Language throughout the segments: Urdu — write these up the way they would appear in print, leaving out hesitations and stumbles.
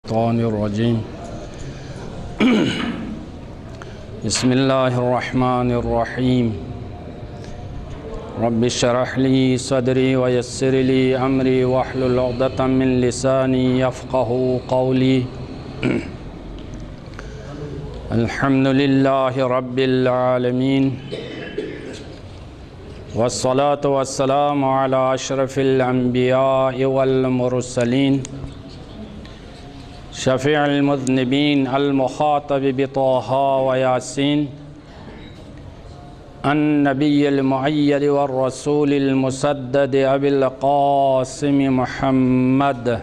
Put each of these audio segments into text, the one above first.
الشيطان الرجيم بسم الله الرحمن الرحيم رب اشرح لي صدري ويسر لي أمري واحلل عقدة من لساني يفقه قولي الحمد لله رب العالمين والصلاة والسلام على أشرف الأنبياء والمرسلين شفيع المذنبين المخاطب بطه وياسين النبي المؤيد والرسول المسدد أبي القاسم محمد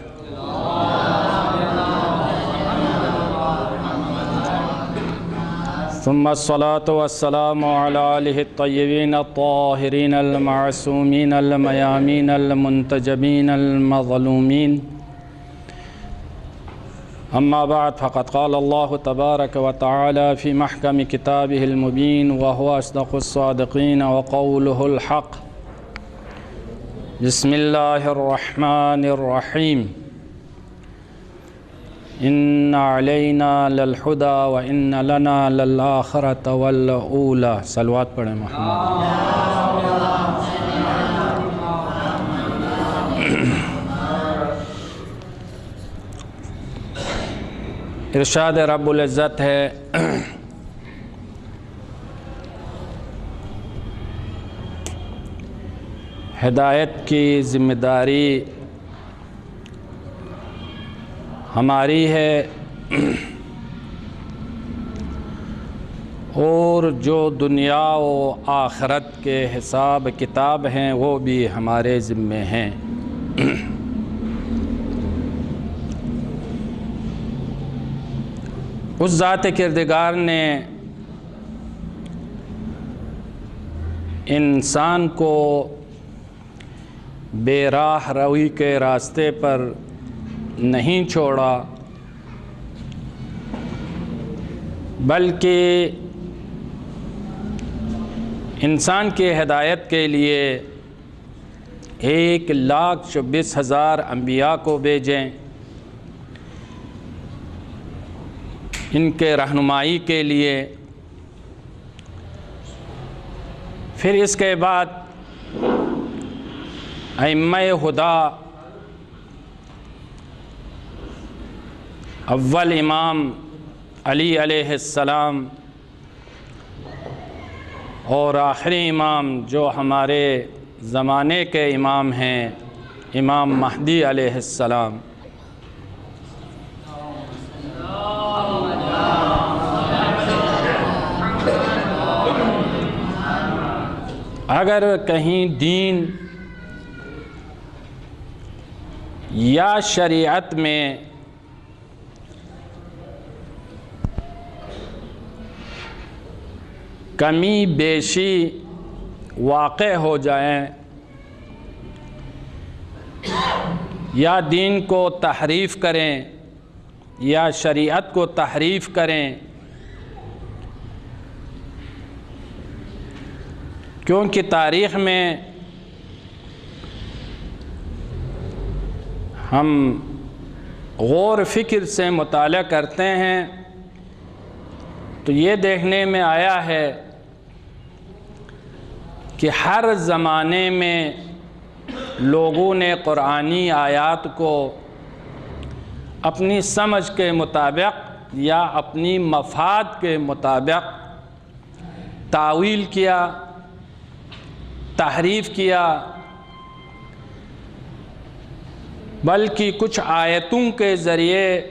ثم الصلاة والسلام على آله الطيبين الطاهرين المعصومين الميامين المنتجبين المظلومين أما بعد فقد قال الله تبارك وتعالى في محكم كتابه المبين وهو أصدق الصادقين وقوله الحق بسم الله الرحمن الرحيم إن علينا للهدى وإن لنا للآخرة والأولى صلوات پڑھیں محمد ارشاد رب العزت ہے ہدایت کی ذمہ داری ہماری ہے اور جو دنیا و آخرت کے حساب کتاب ہیں وہ بھی ہمارے ذمے ہیں اس ذات کردگار نے انسان کو بے راہ روی کے راستے پر نہیں چھوڑا بلکہ انسان کی ہدایت کے لیے 1,24,000 انبیاء کو بھیجیں ان کے رہنمائی کے لیے پھر اس کے بعد ائمہ ہدی اول امام علی علیہ السلام اور آخری امام جو ہمارے زمانے کے امام ہیں امام مہدی علیہ السلام اگر کہیں دین یا شریعت میں کمی بیشی واقع ہو جائیں یا دین کو تحریف کریں یا شریعت کو تحریف کریں کیونکہ تاریخ میں ہم غور فکر سے مطالعہ کرتے ہیں تو یہ دیکھنے میں آیا ہے کہ ہر زمانے میں لوگوں نے قرآنی آیات کو اپنی سمجھ کے مطابق یا اپنی مفاد کے مطابق تاویل کیا تحریف کیا بلکہ کچھ آیتوں کے ذریعے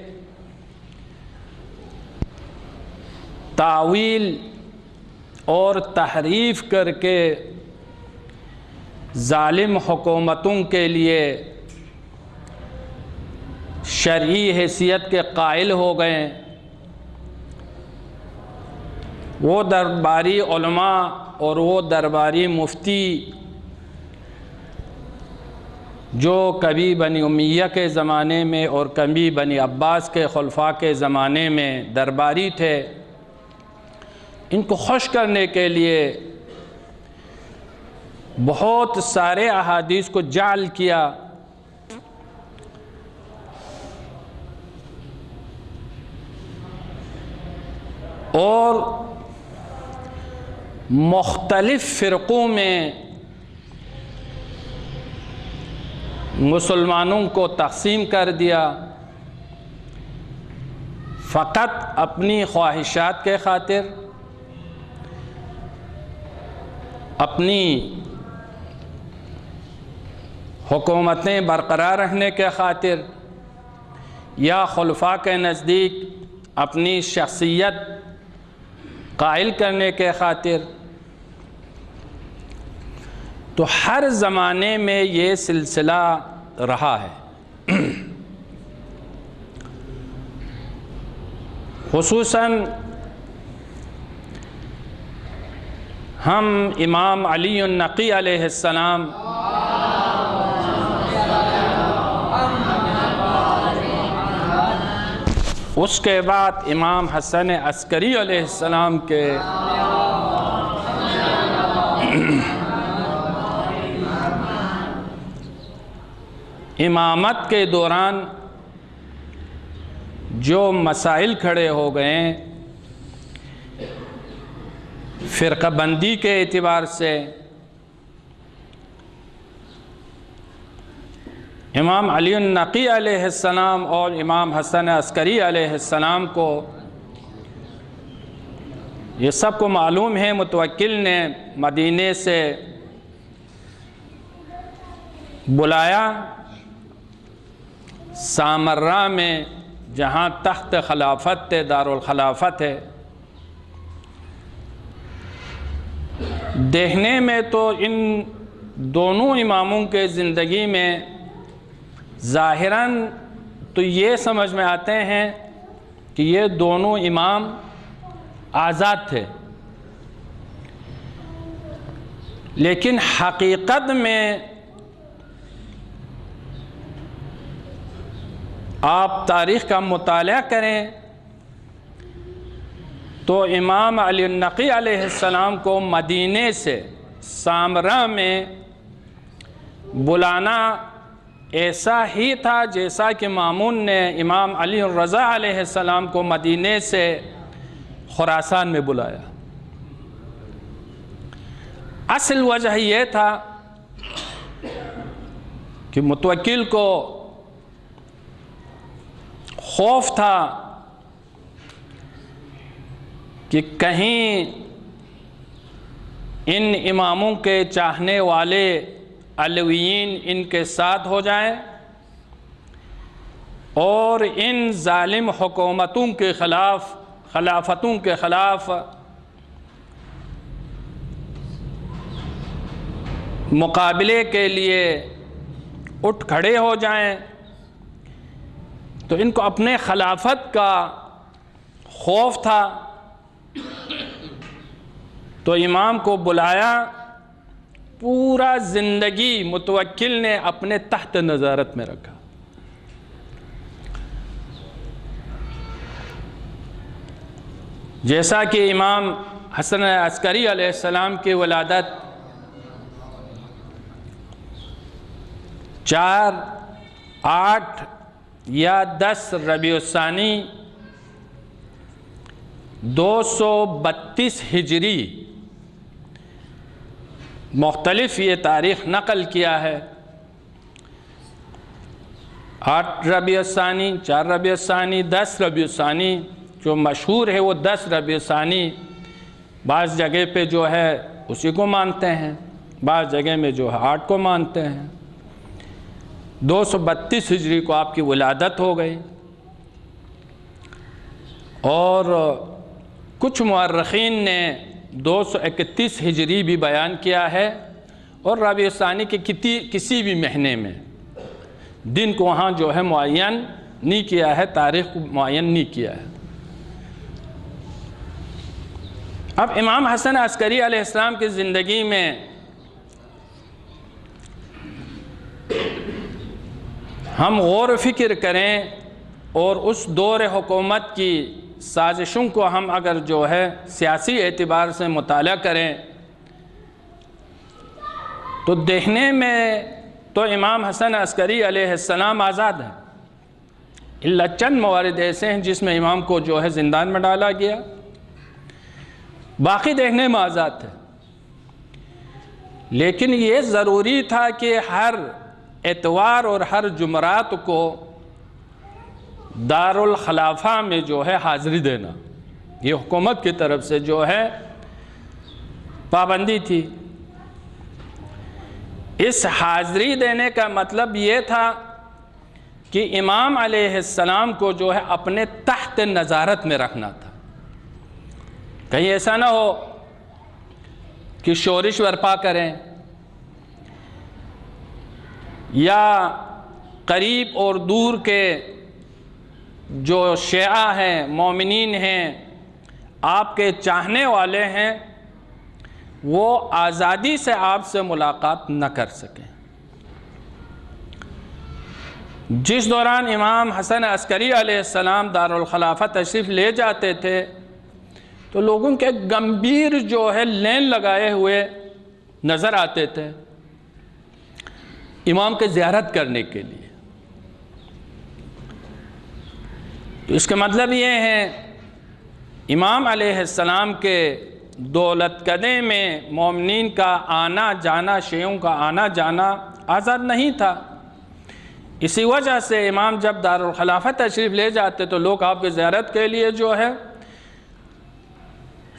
تاویل اور تحریف کر کے ظالم حکومتوں کے لیے شرعی حیثیت کے قائل ہو گئے وہ درباری علماء اور وہ درباری مفتی جو کبھی بنی امیہ کے زمانے میں اور کبھی بنی عباس کے خلفاء کے زمانے میں درباری تھے ان کو خوش کرنے کے لیے بہت سارے احادیث کو جعل کیا اور مختلف فرقوں میں مسلمانوں کو تقسیم کر دیا، فقط اپنی خواہشات کے خاطر، اپنی حکومتیں برقرار رہنے کے خاطر، یا خلفاء کے نزدیک اپنی شخصیت قائل کرنے کے خاطر۔ تو ہر زمانے میں یہ سلسلہ رہا ہے، خصوصاً ہم امام علی النقی علیہ السلام اس کے بعد امام حسن عسکری علیہ السلام کے امامت کے دوران جو مسائل کھڑے ہو گئے فرقہ بندی کے اعتبار سے، امام علی النقی علیہ السلام اور امام حسن عسکری علیہ السلام کو یہ سب کو معلوم ہے، متوکل نے مدینے سے بلایا سامرہ میں، جہاں تخت خلافت تھے، دارالخلافت ہے۔ دیکھنے میں تو ان دونوں اماموں کے زندگی میں ظاہراً تو یہ سمجھ میں آتے ہیں کہ یہ دونوں امام آزاد تھے، لیکن حقیقت میں آپ تاریخ کا مطالعہ کریں تو امام علی النقی علیہ السلام کو مدینے سے سامرہ میں بلانا ایسا ہی تھا جیسا کہ مامون نے امام علی الرضا علیہ السلام کو مدینے سے خراسان میں بلایا۔ اصل وجہ یہ تھا کہ متوکل کو خوف تھا کہ کہیں ان اماموں کے چاہنے والے علویین ان کے ساتھ ہو جائیں اور ان ظالم حکومتوں کے خلاف، خلافتوں کے خلاف مقابلے کے لیے اٹھ کھڑے ہو جائیں، تو ان کو اپنے خلافت کا خوف تھا۔ تو امام کو بلایا، پورا زندگی متوکل نے اپنے تحت نظارت میں رکھا۔ جیسا کہ امام حسن عسکری علیہ السلام کی ولادت 4، 8 یا 10 ربیع الثانی 232 ہجری، مختلف یہ تاریخ نقل کیا ہے۔ 8 ربیع الثانی، 4 ربیع الثانی، 10 ربیع الثانی، جو مشہور ہے وہ 10 ربیع الثانی، بعض جگہ پہ جو ہے اسی کو مانتے ہیں، بعض جگہ میں جو ہے 8 کو مانتے ہیں۔ 232 ہجری کو آپ کی ولادت ہو گئی، اور کچھ مورخین نے 231 ہجری بھی بیان کیا ہے، اور ربیع الثانی کے کسی بھی مہینے میں، دن کو وہاں جو ہے معین نہیں کیا ہے، تاریخ کو معین نہیں کیا ہے۔ اب امام حسن عسکری علیہ السلام کی زندگی میں ہم غور و فکر کریں اور اس دور حکومت کی سازشوں کو ہم اگر جو ہے سیاسی اعتبار سے مطالعہ کریں تو دیکھنے میں تو امام حسن عسکری علیہ السلام آزاد ہیں، الا چند موارد ایسے ہیں جس میں امام کو جو ہے زندان میں ڈالا گیا، باقی دیکھنے میں آزاد تھے، لیکن یہ ضروری تھا کہ ہر اتوار اور ہر جمعرات کو دارالخلافہ میں جو ہے حاضری دینا، یہ حکومت کی طرف سے جو ہے پابندی تھی۔ اس حاضری دینے کا مطلب یہ تھا کہ امام علیہ السلام کو جو ہے اپنے تحت نظارت میں رکھنا تھا، کہیں ایسا نہ ہو کہ شورش برپا کریں یا قریب اور دور کے جو شیعہ ہیں، مومنین ہیں، آپ کے چاہنے والے ہیں، وہ آزادی سے آپ سے ملاقات نہ کر سکیں۔ جس دوران امام حسن عسکری علیہ السلام دارالخلافہ تشریف لے جاتے تھے تو لوگوں کے گمبھیر جو ہے لین لگائے ہوئے نظر آتے تھے امام کے زیارت کرنے کے لیے۔ تو اس کا مطلب یہ ہے امام علیہ السلام کے دولت کدے میں مومنین کا آنا جانا، شیعوں کا آنا جانا آزاد نہیں تھا۔ اسی وجہ سے امام جب دارالخلافہ تشریف لے جاتے تو لوگ آپ کی زیارت کے لیے جو ہے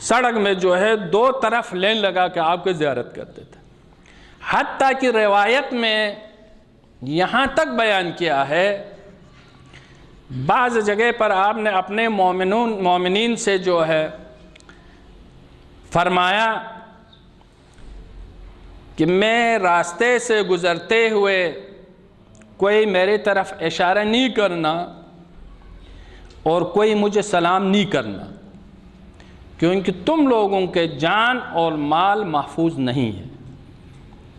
سڑک میں جو ہے دو طرف لین لگا کے آپ کی زیارت کرتے تھے۔ حتیٰ کہ روایت میں یہاں تک بیان کیا ہے، بعض جگہ پر آپ نے اپنے مومنین سے جو ہے فرمایا کہ میں راستے سے گزرتے ہوئے کوئی میری طرف اشارہ نہیں کرنا اور کوئی مجھے سلام نہیں کرنا، کیونکہ تم لوگوں کے جان اور مال محفوظ نہیں ہے۔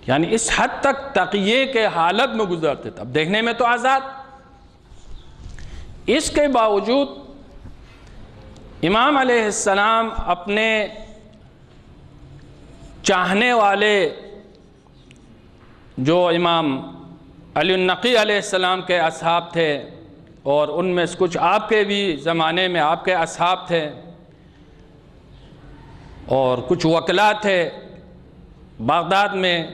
یعنی اس حد تک تقیے کے حالت میں گزرتے تھے، اب دیکھنے میں تو آزاد۔ اس کے باوجود امام علیہ السلام اپنے چاہنے والے جو امام علی النقی علیہ السلام کے اصحاب تھے، اور ان میں سے کچھ آپ کے بھی زمانے میں آپ کے اصحاب تھے اور کچھ وکلا تھے، بغداد میں،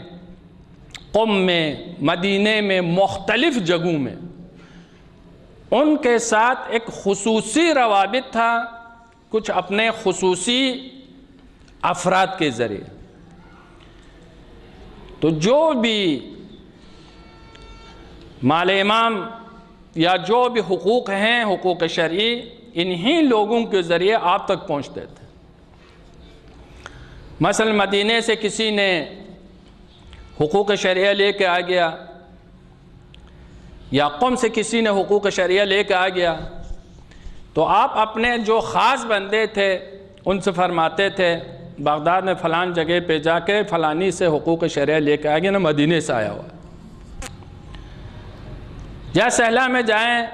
قم میں، مدینے میں، مختلف جگہوں میں، ان کے ساتھ ایک خصوصی روابط تھا کچھ اپنے خصوصی افراد کے ذریعے۔ تو جو بھی مال امام یا جو بھی حقوق ہیں، حقوق شرعی، انہی لوگوں کے ذریعے آپ تک پہنچتے تھے۔ مثلا مدینے سے کسی نے حقوق شرعیہ لے کے آ گیا یا قم سے کسی نے حقوق شرعیہ لے کے آ گیا تو آپ اپنے جو خاص بندے تھے ان سے فرماتے تھے بغداد میں فلان جگہ پہ جا کے فلانی سے حقوق شرعیہ لے کے آ گیا، نا مدینے سے آیا ہوا ہے۔ یا سہلا میں جائیں،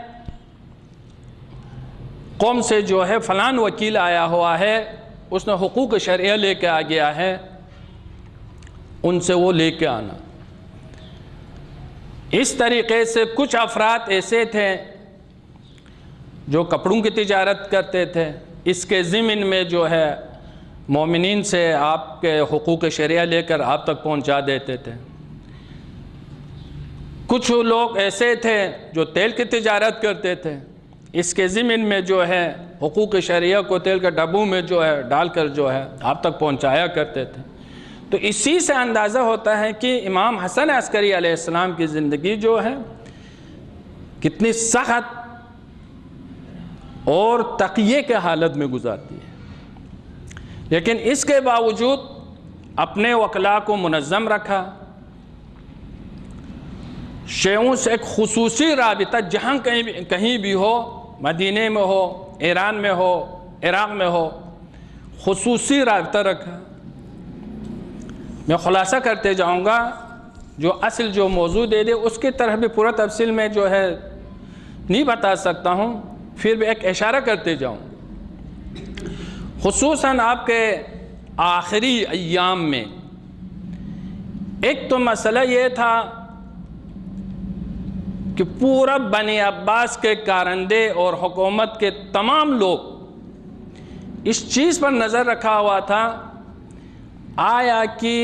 قوم سے جو ہے فلان وکیل آیا ہوا ہے، اس نے حقوق شرعیہ لے کے آ گیا ہے، ان سے وہ لے کے آنا۔ اس طریقے سے کچھ افراد ایسے تھے جو کپڑوں کی تجارت کرتے تھے، اس کے ضمن میں جو ہے مومنین سے آپ کے حقوق شرعیہ لے کر آپ تک پہنچا دیتے تھے۔ کچھ لوگ ایسے تھے جو تیل کی تجارت کرتے تھے، اس کے ضمن میں جو ہے حقوق شرعیہ کو تیل کے ڈبوں میں جو ہے ڈال کر جو ہے آپ تک پہنچایا کرتے تھے۔ تو اسی سے اندازہ ہوتا ہے کہ امام حسن عسکری علیہ السلام کی زندگی جو ہے کتنی سخت اور تقیے کے حالت میں گزارتی ہے، لیکن اس کے باوجود اپنے وکلا کو منظم رکھا، شیعوں سے ایک خصوصی رابطہ جہاں کہیں بھی ہو، مدینے میں ہو، ایران میں ہو، عراق میں ہو، خصوصی رابطہ رکھا۔ میں خلاصہ کرتے جاؤں گا، جو اصل جو موضوع دے دے اس کی طرح بھی پورا تفصیل میں جو ہے نہیں بتا سکتا ہوں، پھر بھی ایک اشارہ کرتے جاؤں۔ خصوصاً آپ کے آخری ایام میں ایک تو مسئلہ یہ تھا کہ پورا بنی عباس کے کارندے اور حکومت کے تمام لوگ اس چیز پر نظر رکھا ہوا تھا آیا کہ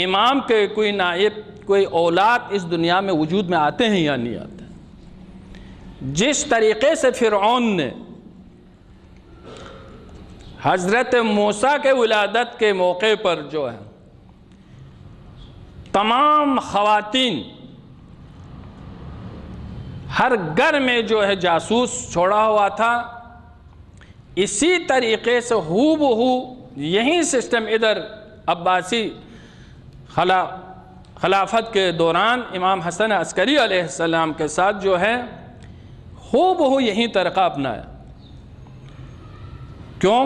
امام کے کوئی نائب کوئی اولاد اس دنیا میں وجود میں آتے ہیں یا نہیں آتے. جس طریقے سے فرعون نے حضرت موسیٰ کے ولادت کے موقع پر جو ہے تمام خواتین ہر گھر میں جو ہے جاسوس چھوڑا ہوا تھا، اسی طریقے سے ہو بہو یہی سسٹم ادھر عباسی خلافت کے دوران امام حسن عسکری علیہ السلام کے ساتھ جو ہے ہو بہو یہی طریقہ اپنایا. کیوں؟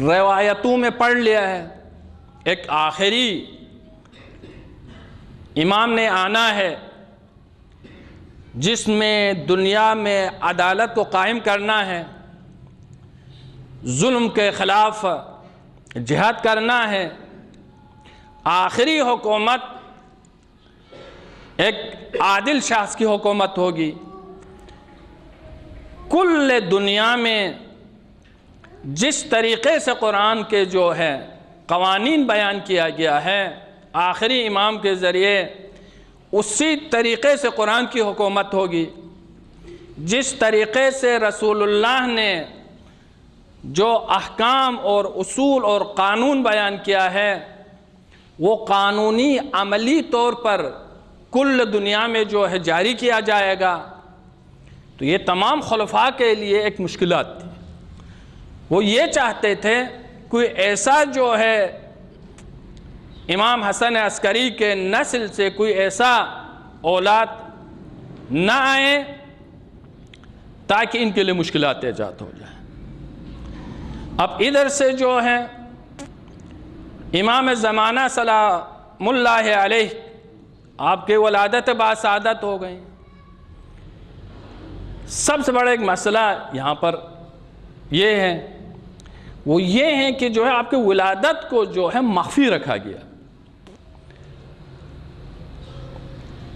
روایتوں میں پڑھ لیا ہے ایک آخری امام نے آنا ہے جس میں دنیا میں عدالت کو قائم کرنا ہے، ظلم کے خلاف جہاد کرنا ہے. آخری حکومت ایک عادل شخص کی حکومت ہوگی. کل دنیا میں جس طریقے سے قرآن کے جو ہے قوانین بیان کیا گیا ہے آخری امام کے ذریعے اسی طریقے سے قرآن کی حکومت ہوگی. جس طریقے سے رسول اللہ نے جو احکام اور اصول اور قانون بیان کیا ہے وہ قانونی عملی طور پر کل دنیا میں جو ہے جاری کیا جائے گا. تو یہ تمام خلفاء کے لیے ایک مشکلات تھی. وہ یہ چاہتے تھے کوئی ایسا جو ہے امام حسن عسکری کے نسل سے کوئی ایسا اولاد نہ آئے تاکہ ان کے لیے مشکلات ایجاد ہو جائیں. اب ادھر سے جو ہے امام زمانہ سلام اللہ علیہ آپ کے ولادت باسعادت ہو گئیں. سب سے بڑا ایک مسئلہ یہاں پر یہ ہے، وہ یہ ہے کہ جو ہے آپ کے ولادت کو جو ہے مخفی رکھا گیا.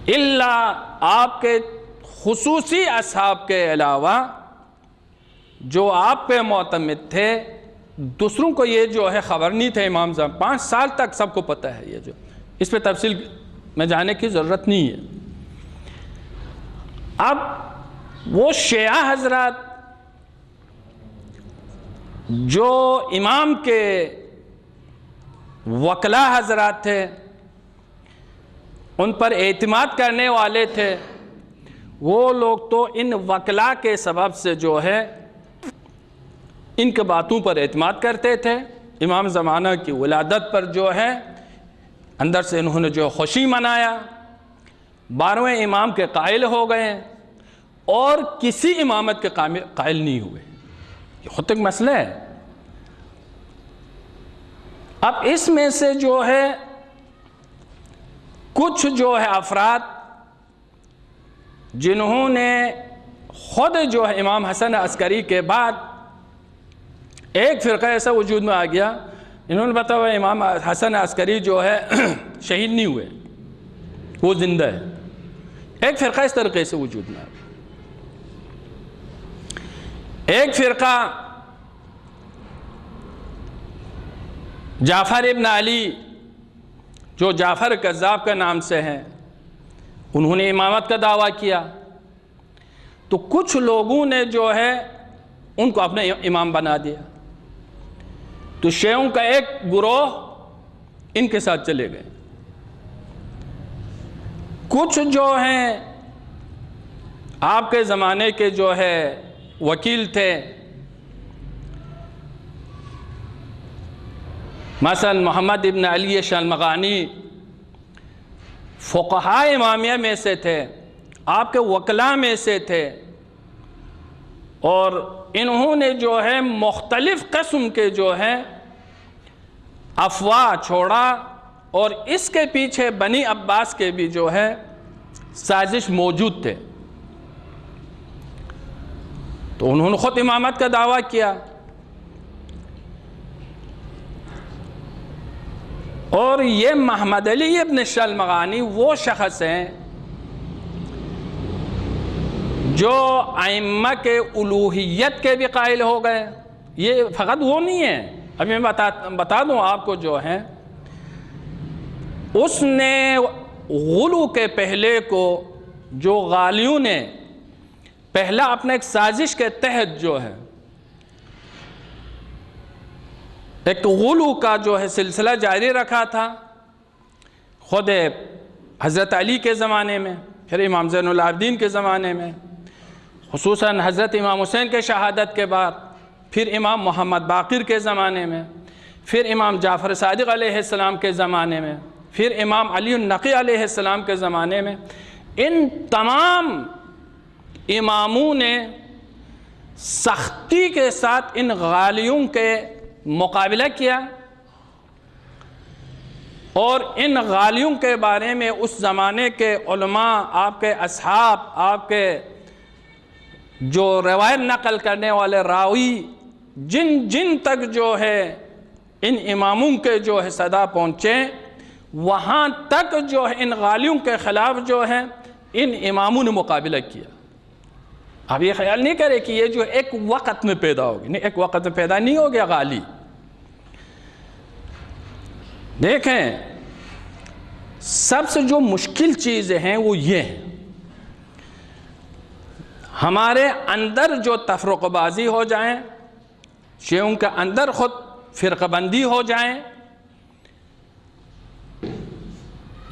اللہ آپ کے خصوصی اصحاب کے علاوہ جو آپ پہ معتمد تھے دوسروں کو یہ جو ہے خبر نہیں تھے. امام صاحب 5 سال تک سب کو پتہ ہے، یہ جو اس پہ تفصیل میں جانے کی ضرورت نہیں ہے. اب وہ شیعہ حضرات جو امام کے وکلا حضرات تھے ان پر اعتماد کرنے والے تھے، وہ لوگ تو ان وکلا کے سبب سے جو ہے ان کے باتوں پر اعتماد کرتے تھے. امام زمانہ کی ولادت پر جو ہے اندر سے انہوں نے جو خوشی منایا، 12ویں امام کے قائل ہو گئے اور کسی امامت کے قائل نہیں ہوئے. یہ خود ایک مسئلہ ہے. اب اس میں سے جو ہے کچھ جو ہے افراد جنہوں نے خود جو ہے امام حسن عسکری کے بعد ایک فرقہ ایسا وجود میں آ گیا، انہوں نے بتایا امام حسن عسکری جو ہے شہید نہیں ہوئے، وہ زندہ ہے. ایک فرقہ اس طریقے سے وجود میں آ گیا. ایک فرقہ جعفر ابن علی جو جعفر کذاب کے نام سے ہیں، انہوں نے امامت کا دعویٰ کیا. تو کچھ لوگوں نے جو ہے ان کو اپنے امام بنا دیا. تو شیعوں کا ایک گروہ ان کے ساتھ چلے گئے. کچھ جو ہیں آپ کے زمانے کے جو ہے وکیل تھے، مثلا محمد ابن علی شلمغانی فقہاء امامیہ میں سے تھے، آپ کے وکلاء میں سے تھے، اور انہوں نے جو ہے مختلف قسم کے جو ہے افواہ چھوڑا، اور اس کے پیچھے بنی عباس کے بھی جو ہے سازش موجود تھے. تو انہوں نے خود امامت کا دعویٰ کیا. اور یہ محمد علی ابن شلمغانی وہ شخص ہیں جو ائمہ کے الوہیت کے بھی قائل ہو گئے یہ فقط وہ نہیں ہے، ابھی میں بتا دوں آپ کو جو ہے، اس نے غلو کے پہلے کو جو غالیوں نے پہلا اپنے ایک سازش کے تحت جو ہے ایک غلو کا جو ہے سلسلہ جاری رکھا تھا، خود حضرت علی کے زمانے میں، پھر امام زین العابدین کے زمانے میں، خصوصاً حضرت امام حسین کے شہادت کے بعد، پھر امام محمد باقر کے زمانے میں، پھر امام جعفر صادق علیہ السلام کے زمانے میں، پھر امام علی النقی علیہ السلام کے زمانے میں، ان تمام اماموں نے سختی کے ساتھ ان غالیوں کے مقابلہ کیا، اور ان غالیوں کے بارے میں اس زمانے کے علماء، آپ کے اصحاب، آپ کے جو روایت نقل کرنے والے راوی، جن تک جو ہے ان اماموں کے جو ہے صدا پہنچے، وہاں تک جو ہے ان غالیوں کے خلاف جو ہے ان اماموں نے مقابلہ کیا۔ اب یہ خیال نہیں کرے کہ یہ جو ایک وقت میں پیدا ہوگی، نہیں، ایک وقت میں پیدا نہیں ہو گیا غالی۔ دیکھیں، سب سے جو مشکل چیزیں ہیں وہ یہ ہیں، ہمارے اندر جو تفرقہ بازی ہو جائیں، شیعوں کے اندر خود فرقہ بندی ہو جائیں،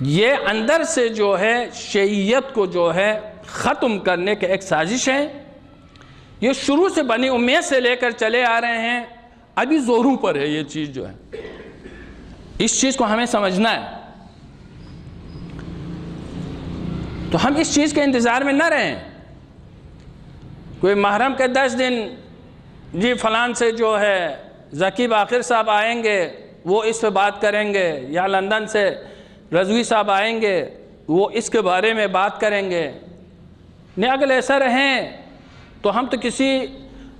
یہ اندر سے جو ہے شیعیت کو جو ہے ختم کرنے کے ایک سازش ہے۔ یہ شروع سے بنی امیہ سے لے کر چلے آ رہے ہیں، ابھی زوروں پر ہے یہ چیز جو ہے، اس چیز کو ہمیں سمجھنا ہے۔ تو ہم اس چیز کے انتظار میں نہ رہیں، کوئی محرم کے 10 دن جی فلان سے جو ہے ذکی باقر صاحب آئیں گے، وہ اس پہ بات کریں گے، یا لندن سے رضوی صاحب آئیں گے، وہ اس کے بارے میں بات کریں گے۔ نہیں، اگر ایسا رہیں تو ہم تو کسی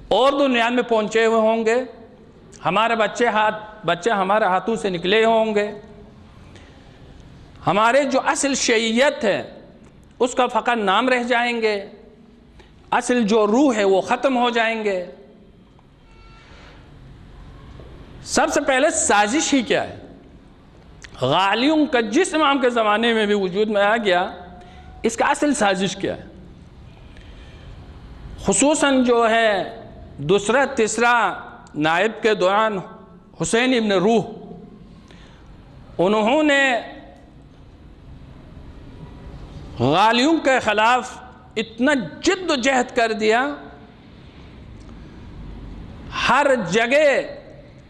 اور دنیا میں پہنچے ہوئے ہوں گے، ہمارے بچے ہمارے ہاتھوں سے نکلے ہوں گے، ہمارے جو اصل شیعیت ہے اس کا فقط نام رہ جائیں گے، اصل جو روح ہے وہ ختم ہو جائیں گے۔ سب سے پہلے سازش ہی کیا ہے؟ غالیوں کا جس امام کے زمانے میں بھی وجود میں آ گیا، اس کا اصل سازش کیا ہے؟ خصوصاً جو ہے دوسرا تیسرا نائب کے دوران حسین ابن روح، انہوں نے غالیوں کے خلاف اتنا جد و جہد کر دیا، ہر جگہ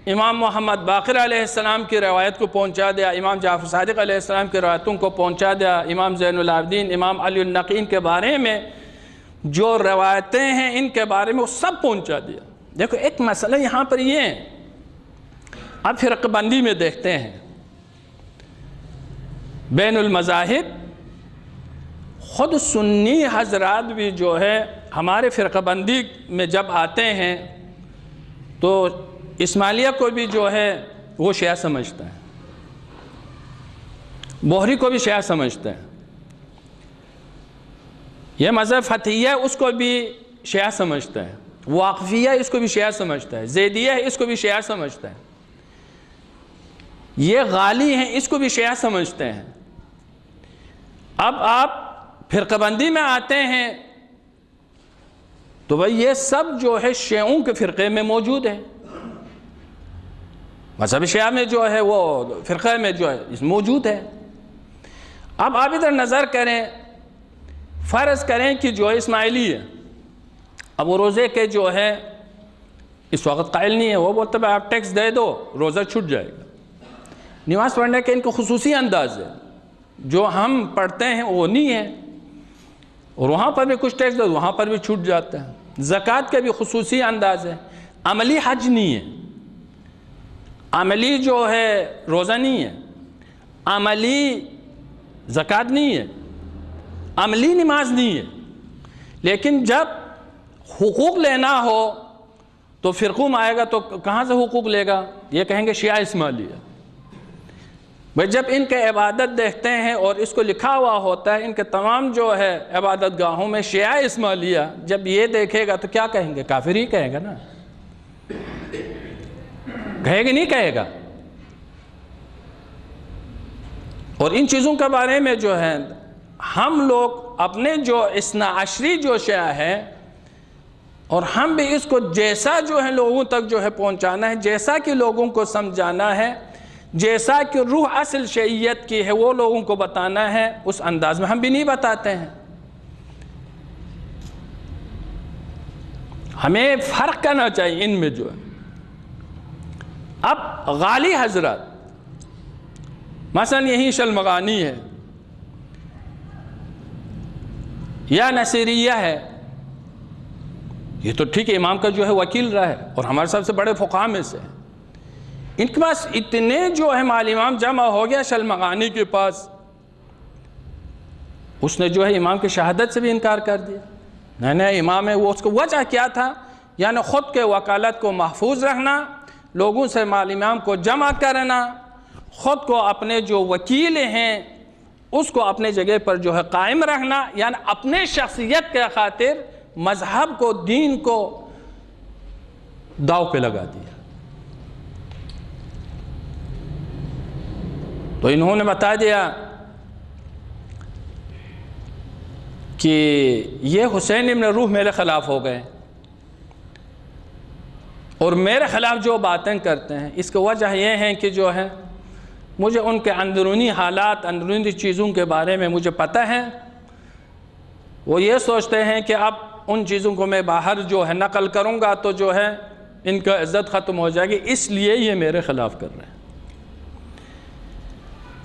امام محمد باقر علیہ السلام کی روایت کو پہنچا دیا، امام جعفر صادق علیہ السلام کی روایتوں کو پہنچا دیا، امام زین العابدین، امام علی النقی کے بارے میں جو روایتیں ہیں ان کے بارے میں وہ سب پہنچا دیا۔ دیکھو، ایک مسئلہ یہاں پر یہ ہے، اب فرقہ بندی میں دیکھتے ہیں، بین المذاہب خود سنی حضرات بھی جو ہے ہمارے فرقہ بندی میں جب آتے ہیں تو اسماعیلیہ کو بھی جو ہے وہ شیعہ سمجھتا ہے، بوہری کو بھی شیعہ سمجھتا ہے، یہ مذہب فتحیہ اس کو بھی شیعہ سمجھتا ہے، واقفیہ اس کو بھی شیعہ سمجھتا ہے، زیدیہ اس کو بھی شیعہ سمجھتا ہے، یہ غالی ہیں اس کو بھی شیعہ سمجھتے ہیں۔ اب آپ فرقہ بندی میں آتے ہیں تو بھئی یہ سب جو ہے شیعوں کے فرقے میں موجود ہے، مذہب شیعہ میں جو ہے وہ فرقہ میں جو ہے اس موجود ہے۔ اب آپ ادھر نظر کریں، فرض کریں کہ جو اسماعیلی ہے، اب وہ روزے کے جو ہے اس وقت قائل نہیں ہے، وہ بولتا ہے آپ ٹیکس دے دو روزہ چھوٹ جائے گا۔ نماز پڑھنے کے ان کو خصوصی انداز ہے، جو ہم پڑھتے ہیں وہ نہیں ہے، اور وہاں پر بھی کچھ ٹیکس دو وہاں پر بھی چھوٹ جاتا ہے۔ زکوٰۃ کے بھی خصوصی انداز ہے، عملی حج نہیں ہے، عملی جو ہے روزہ نہیں ہے، عملی زکوٰۃ نہیں ہے، عملی نماز نہیں ہے، لیکن جب حقوق لینا ہو تو فرقوں میں آئے گا تو کہاں سے حقوق لے گا؟ یہ کہیں گے شیعہ اسماعیلیہ۔ بھئی جب ان کے عبادت دیکھتے ہیں اور اس کو لکھا ہوا ہوتا ہے ان کے تمام جو ہے عبادت گاہوں میں شیعہ اسماعیلیہ، جب یہ دیکھے گا تو کیا کہیں گے؟ کافر ہی کہے گا نا۔ کہے گا نہیں کہے گا؟ اور ان چیزوں کے بارے میں جو ہے ہم لوگ اپنے جو اثنا عشری جو شیعہ ہے، اور ہم بھی اس کو جیسا جو ہے لوگوں تک جو ہے پہنچانا ہے، جیسا کہ لوگوں کو سمجھانا ہے، جیسا کہ روح اصل شیعیت کی ہے وہ لوگوں کو بتانا ہے، اس انداز میں ہم بھی نہیں بتاتے ہیں۔ ہمیں فرق کرنا چاہیے ان میں جو ہے۔ اب غالی حضرت مثلا یہی شلمغانی ہے یا نصیریہ ہے، یہ تو ٹھیک ہے امام کا جو ہے وکیل رہا ہے اور ہمارے سب سے بڑے فقہاء میں سے ہیں، ان کے پاس اتنے جو ہے مال امام جمع ہو گیا شلمغانی کے پاس، اس نے جو ہے امام کی شہادت سے بھی انکار کر دیا۔ نہیں امام ہے وہ، اس کو وجہ کیا تھا؟ یعنی خود کے وکالت کو محفوظ رکھنا، لوگوں سے مال امام کو جمع کرنا، خود کو اپنے جو وکیل ہیں اس کو اپنے جگہ پر جو ہے قائم رکھنا، یعنی اپنے شخصیت کے خاطر مذہب کو، دین کو داؤ پہ لگا دیا۔ تو انہوں نے بتا دیا کہ یہ حسین ابن روح میرے خلاف ہو گئے اور میرے خلاف جو باتیں کرتے ہیں اس کی وجہ یہ ہے کہ جو ہے مجھے ان کے اندرونی حالات، اندرونی چیزوں کے بارے میں مجھے پتہ ہے۔ وہ یہ سوچتے ہیں کہ اب ان چیزوں کو میں باہر جو ہے نقل کروں گا تو جو ہے ان کا عزت ختم ہو جائے گی، اس لیے یہ میرے خلاف کر رہے ہیں۔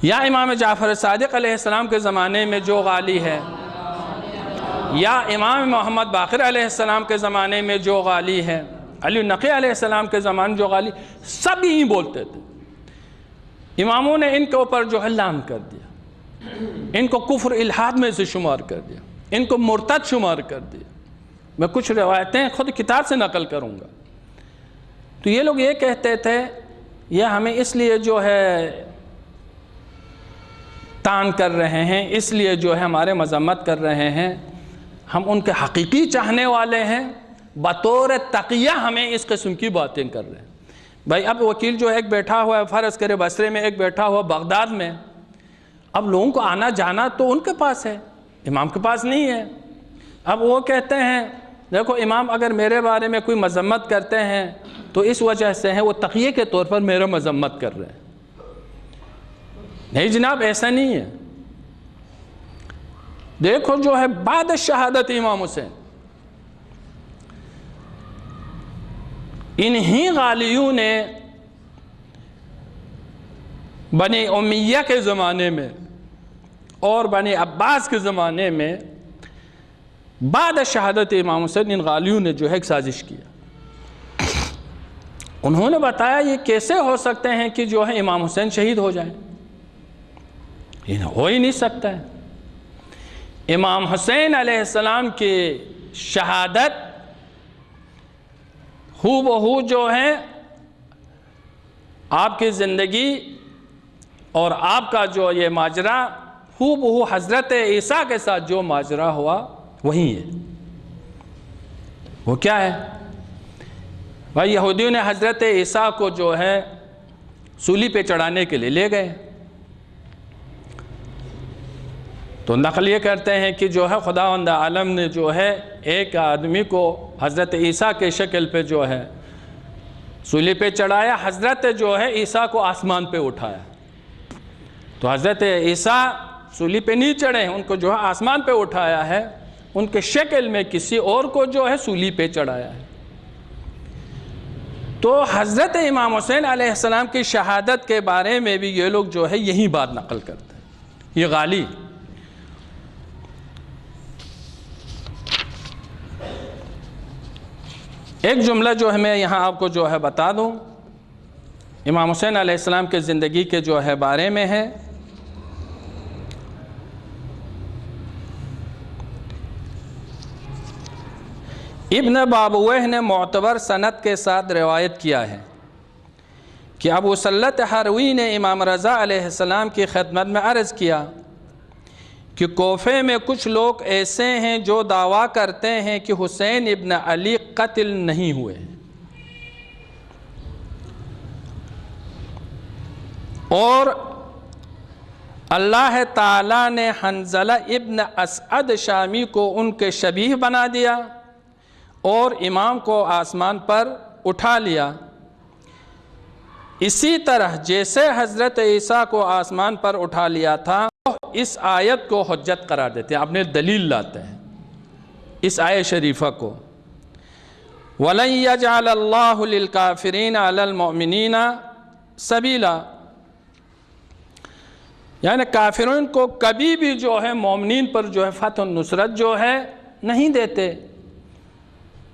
یا امام جعفر صادق علیہ السلام کے زمانے میں جو غالی ہے، یا امام محمد باقر علیہ السلام کے زمانے میں جو غالی ہے، علی النقی علیہ السلام کے زمانے میں جو غالی، سب ہی بولتے تھے۔ اماموں نے ان کے اوپر جو ہے لعن کر دیا، ان کو کفر الحاد میں سے شمار کر دیا، ان کو مرتد شمار کر دیا۔ میں کچھ روایتیں خود کتاب سے نقل کروں گا۔ تو یہ لوگ یہ کہتے تھے یہ ہمیں اس لیے جو ہے تان کر رہے ہیں، اس لیے جو ہے ہمارے مذمت کر رہے ہیں، ہم ان کے حقیقی چاہنے والے ہیں، بطور تقیہ ہمیں اس قسم کی باتیں کر رہے ہیں۔ بھائی اب وکیل جو ایک بیٹھا ہوا ہے، فرض کرے بصرے میں، ایک بیٹھا ہوا بغداد میں، اب لوگوں کو آنا جانا تو ان کے پاس ہے، امام کے پاس نہیں ہے۔ اب وہ کہتے ہیں دیکھو امام اگر میرے بارے میں کوئی مذمت کرتے ہیں تو اس وجہ سے ہے وہ تقیہ کے طور پر میرا مذمت کر رہے ہیں۔ نہیں جناب ایسا نہیں ہے۔ دیکھو جو ہے بعد شہادت امام حسین، انہی غالیوں نے بنی امیہ کے زمانے میں اور بنی عباس کے زمانے میں بعد شہادت امام حسین ان غالیوں نے جو ہے ایک سازش کیا۔ انہوں نے بتایا یہ کیسے ہو سکتے ہیں کہ جو ہے امام حسین شہید ہو جائیں، یہ ہو ہی نہیں سکتا ہے۔ امام حسین علیہ السلام کی شہادت ہو بہو جو ہے آپ کی زندگی اور آپ کا جو یہ ماجرا ہو بہو حضرت عیسیٰ کے ساتھ جو ماجرا ہوا وہی ہے۔ وہ کیا ہے؟ بھائی یہودیوں نے حضرت عیسیٰ کو جو ہے سولی پہ چڑھانے کے لیے لے گئے، تو نقل یہ کرتے ہیں کہ جو ہے خداوند عالم نے جو ہے ایک آدمی کو حضرت عیسیٰ کے شکل پہ جو ہے سولی پہ چڑھایا، حضرت جو ہے عیسیٰ کو آسمان پہ اٹھایا۔ تو حضرت عیسیٰ سولی پہ نہیں چڑھے، ان کو جو ہے آسمان پہ اٹھایا ہے، ان کے شکل میں کسی اور کو جو ہے سولی پہ چڑھایا ہے۔ تو حضرت امام حسین علیہ السلام کی شہادت کے بارے میں بھی یہ لوگ جو ہے یہی بات نقل کرتے ہیں، یہ غالی۔ ایک جملہ جو ہے میں یہاں آپ کو جو ہے بتا دوں، امام حسین علیہ السلام کے زندگی کے جو ہے بارے میں ہے۔ ابن بابویہ نے معتبر سند کے ساتھ روایت کیا ہے کہ ابو سلط حروی نے امام رضا علیہ السلام کی خدمت میں عرض کیا کہ کوفے میں کچھ لوگ ایسے ہیں جو دعویٰ کرتے ہیں کہ حسین ابن علی قتل نہیں ہوئے، اور اللہ تعالیٰ نے حنظلہ ابن اسعد شامی کو ان کے شبیہ بنا دیا اور امام کو آسمان پر اٹھا لیا، اسی طرح جیسے حضرت عیسیٰ کو آسمان پر اٹھا لیا تھا۔ اس آیت کو حجت قرار دیتے ہیں، اپنے دلیل لاتے ہیں اس آیت شریفہ کو۔ وَلَن يَجْعَلَ اللَّهُ لِلْكَافِرِينَ عَلَى الْمُؤْمِنِينَ سَبِيلًا، یعنی کافرون کو کبھی بھی جو ہے مومنین پر جو ہے فتح و نصرت جو ہے نہیں دیتے۔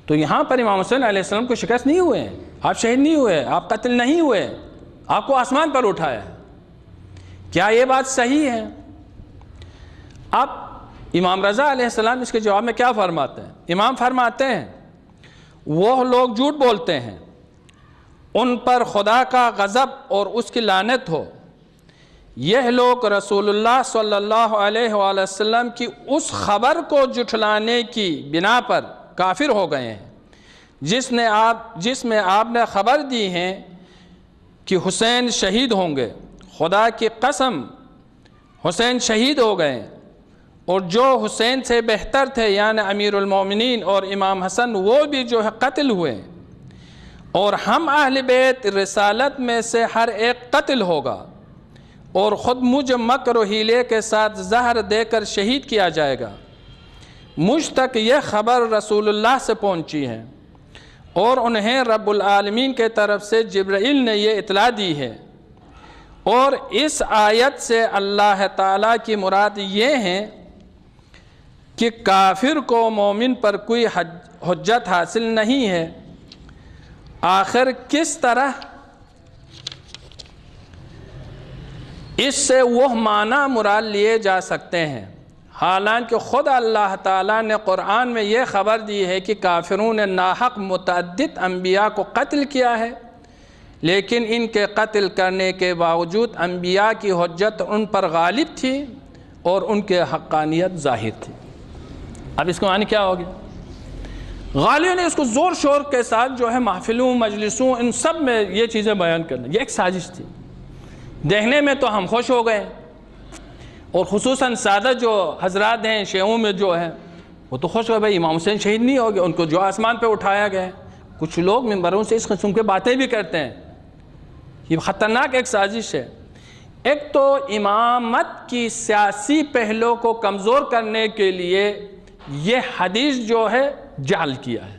تو یہاں پر امام حسین علیہ السلام کو شکست نہیں ہوئے، آپ شہید نہیں ہوئے، آپ قتل نہیں ہوئے، آپ کو آسمان پر اٹھایا۔ کیا یہ بات صحیح ہے؟ اب امام رضا علیہ السلام اس کے جواب میں کیا فرماتے ہیں؟ امام فرماتے ہیں وہ لوگ جھوٹ بولتے ہیں، ان پر خدا کا غضب اور اس کی لعنت ہو۔ یہ لوگ رسول اللہ صلی اللہ علیہ وآلہ وسلم کی اس خبر کو جھٹلانے کی بنا پر کافر ہو گئے ہیں جس میں آپ نے خبر دی ہے کہ حسین شہید ہوں گے۔ خدا کی قسم حسین شہید ہو گئے، اور جو حسین سے بہتر تھے یعنی امیر المومنین اور امام حسن وہ بھی جو ہے قتل ہوئے، اور ہم اہل بیت رسالت میں سے ہر ایک قتل ہوگا، اور خود مجھ مکر و حیلے کے ساتھ زہر دے کر شہید کیا جائے گا۔ مجھ تک یہ خبر رسول اللہ سے پہنچی ہے، اور انہیں رب العالمین کے طرف سے جبرائیل نے یہ اطلاع دی ہے، اور اس آیت سے اللہ تعالیٰ کی مراد یہ ہے کہ کافر کو مومن پر کوئی حجت حاصل نہیں ہے۔ آخر کس طرح اس سے وہ معنی مراد لیے جا سکتے ہیں، حالانکہ خود اللہ تعالیٰ نے قرآن میں یہ خبر دی ہے کہ کافروں نے ناحق متعدد انبیاء کو قتل کیا ہے، لیکن ان کے قتل کرنے کے باوجود انبیاء کی حجت ان پر غالب تھی اور ان کے حقانیت ظاہر تھی۔ اب اس کو معنی کیا ہو گیا؟ غالیوں نے اس کو زور شور کے ساتھ جو ہے محفلوں مجلسوں ان سب میں یہ چیزیں بیان کرنا، یہ ایک سازش تھی۔ دیکھنے میں تو ہم خوش ہو گئے، اور خصوصاً سادہ جو حضرات ہیں شیعوں میں جو ہے وہ تو خوش ہو بھائی امام حسین شہید نہیں ہو گئے، ان کو جو آسمان پہ اٹھایا گیا ہے۔ کچھ لوگ ممبروں سے اس قسم کے باتیں بھی کرتے ہیں، یہ خطرناک ایک سازش ہے۔ ایک تو امامت کی سیاسی پہلو کو کمزور کرنے کے لیے یہ حدیث جو ہے جعل کیا ہے۔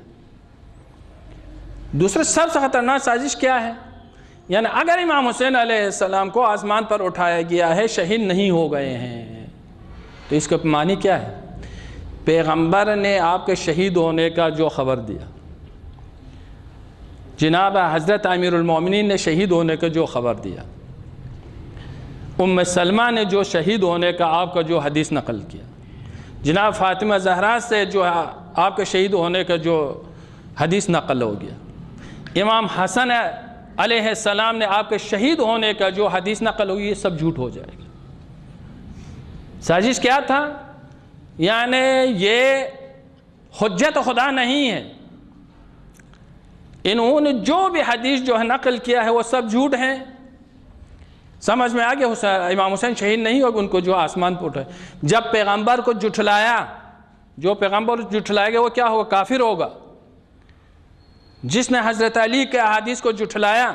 دوسرے سب سے خطرناک سازش کیا ہے؟ یعنی اگر امام حسین علیہ السلام کو آسمان پر اٹھایا گیا ہے، شہید نہیں ہو گئے ہیں، تو اس کا معنی کیا ہے؟ پیغمبر نے آپ کے شہید ہونے کا جو خبر دیا، جناب حضرت امیر المومنین نے شہید ہونے کا جو خبر دیا، ام سلمہ نے جو شہید ہونے کا آپ کا جو حدیث نقل کیا، جناب فاطمہ زہرا سے جو آپ کے شہید ہونے کا جو حدیث نقل ہو گیا، امام حسن علیہ السلام نے آپ کے شہید ہونے کا جو حدیث نقل ہوگی، یہ سب جھوٹ ہو جائے گا۔ سازش کیا تھا؟ یعنی یہ حجت خدا نہیں ہے، انہوں نے جو بھی حدیث جو ہے نقل کیا ہے وہ سب جھوٹ ہیں۔ سمجھ میں آگے امام حسین شہید نہیں ہوگا، ان کو جو آسمان پر اٹھائے۔ جب پیغمبر کو جھٹلایا، جو پیغمبر جھٹلائے گا وہ کیا ہوگا؟ کافر ہوگا۔ جس نے حضرت علی کے حدیث کو جھٹلایا،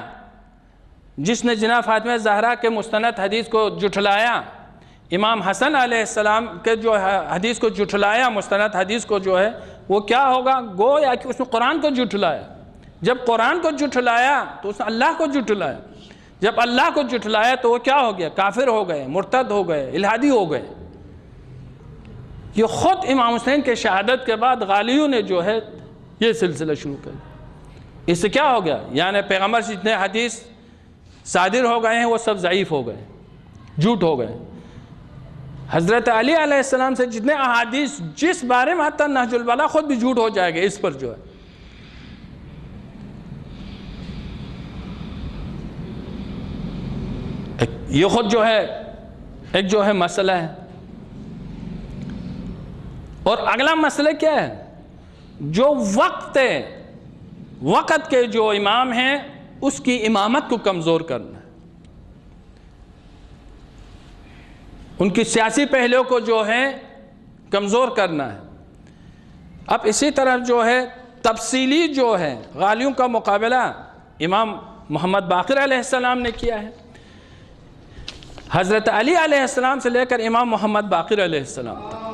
جس نے جناب فاطمہ زہرا کے مستند حدیث کو جھٹلایا، امام حسن علیہ السلام کے جو حدیث کو جھٹلایا، مستند حدیث کو جو ہے وہ کیا ہوگا؟ گویا کہ اس نے قرآن کو جھٹلایا۔ جب قرآن کو جھٹلایا تو اس نے اللہ کو جھٹلایا، جب اللہ کو جھٹلایا تو وہ کیا ہو گیا؟ کافر ہو گئے، مرتد ہو گئے، الہادی ہو گئے۔ یہ خود امام حسین کے شہادت کے بعد غالیوں نے جو ہے یہ سلسلہ شروع کر دیا۔ اس سے کیا ہو گیا؟ یعنی پیغمبر سے جتنے حدیث صادر ہو گئے ہیں وہ سب ضعیف ہو گئے، جھوٹ ہو گئے۔ حضرت علی علیہ السلام سے جتنے احادیث جس بارے میں حتی نہج البلاغہ خود بھی جھوٹ ہو جائے گا اس پر جو ہے۔ یہ خود جو ہے ایک جو ہے مسئلہ ہے۔ اور اگلا مسئلہ کیا ہے؟ جو وقت کے جو امام ہیں اس کی امامت کو کمزور کرنا ہے۔ ان کی سیاسی پہلو کو جو ہے کمزور کرنا ہے۔ اب اسی طرح جو ہے تفصیلی جو ہے غالیوں کا مقابلہ امام محمد باقر علیہ السلام نے کیا ہے، حضرت علی علیہ السلام سے لے کر امام محمد باقر علیہ السلام تک۔